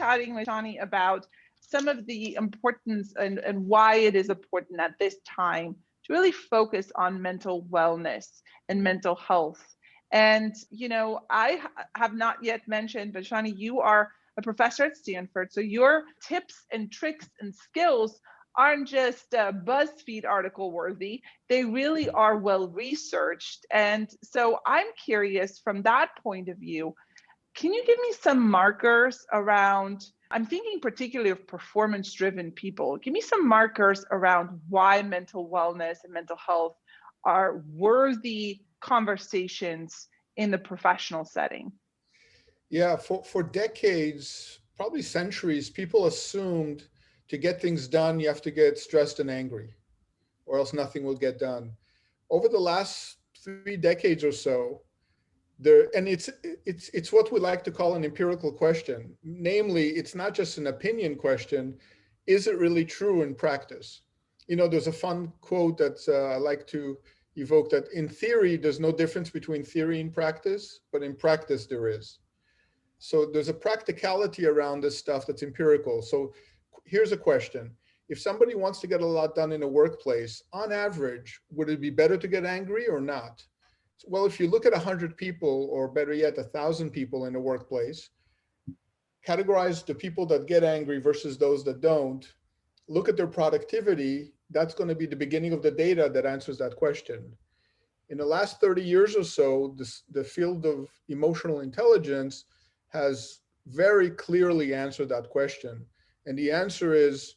chatting with Shani about some of the importance and why it is important at this time to really focus on mental wellness and mental health. And, have not yet mentioned, but Shani, you are a professor at Stanford. So your tips and tricks and skills aren't just BuzzFeed article worthy. They really are well researched. And so I'm curious from that point of view, can you give me some markers around, I'm thinking particularly of performance driven people. Give me some markers around why mental wellness and mental health are worthy conversations in the professional setting. Yeah, for decades, probably centuries, people assumed to get things done, you have to get stressed and angry, or else nothing will get done. Over the last 3 decades or so, and it's what we like to call an empirical question. Namely, it's not just an opinion question. Is it really true in practice? There's a fun quote that I like to evoke, that in theory, there's no difference between theory and practice, but in practice there is. So there's a practicality around this stuff that's empirical. So here's a question. If somebody wants to get a lot done in a workplace, on average, would it be better to get angry or not? Well, if you look at 100 people, or better yet, 1,000 people in a workplace, categorize the people that get angry versus those that don't, look at their productivity, that's going to be the beginning of the data that answers that question. In the last 30 years or so, the field of emotional intelligence has very clearly answered that question. And the answer is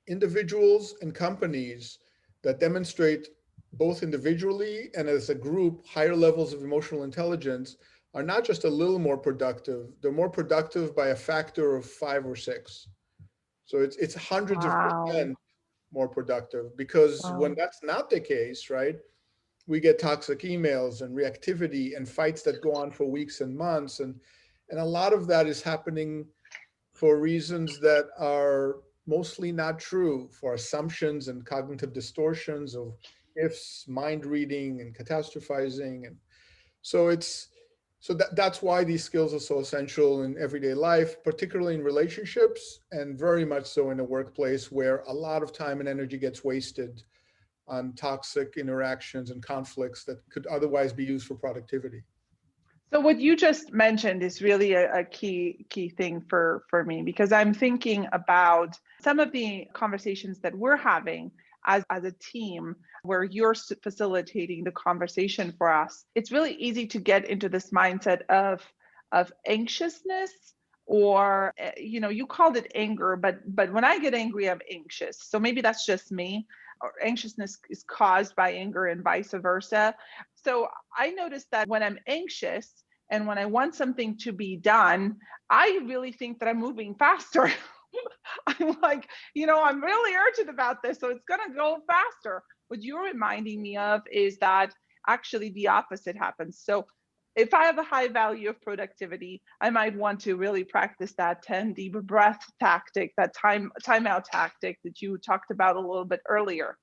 individuals and companies that demonstrate both individually and as a group higher levels of emotional intelligence are not just a little more productive, they're more productive by a factor of 5 or 6. So it's hundreds of Wow. percent more productive, because when Wow. that's not the case, right, we get toxic emails and reactivity and fights that go on for weeks and months. And a lot of that is happening for reasons that are mostly not true, for assumptions and cognitive distortions of ifs, mind reading and catastrophizing. And so that's why these skills are so essential in everyday life, particularly in relationships, and very much so in a workplace where a lot of time and energy gets wasted on toxic interactions and conflicts that could otherwise be used for productivity. So what you just mentioned is really a key thing for me, because I'm thinking about some of the conversations that we're having as a team, where you're facilitating the conversation for us. It's really easy to get into this mindset of anxiousness, or you called it anger, but when I get angry, I'm anxious. So maybe that's just me, or anxiousness is caused by anger and vice versa. So I noticed that when I'm anxious and when I want something to be done, I really think that I'm moving faster. I'm like, I'm really urgent about this, so it's going to go faster. What you're reminding me of is that actually the opposite happens. So if I have a high value of productivity, I might want to really practice that 10 deep breath tactic, that timeout tactic that you talked about a little bit earlier.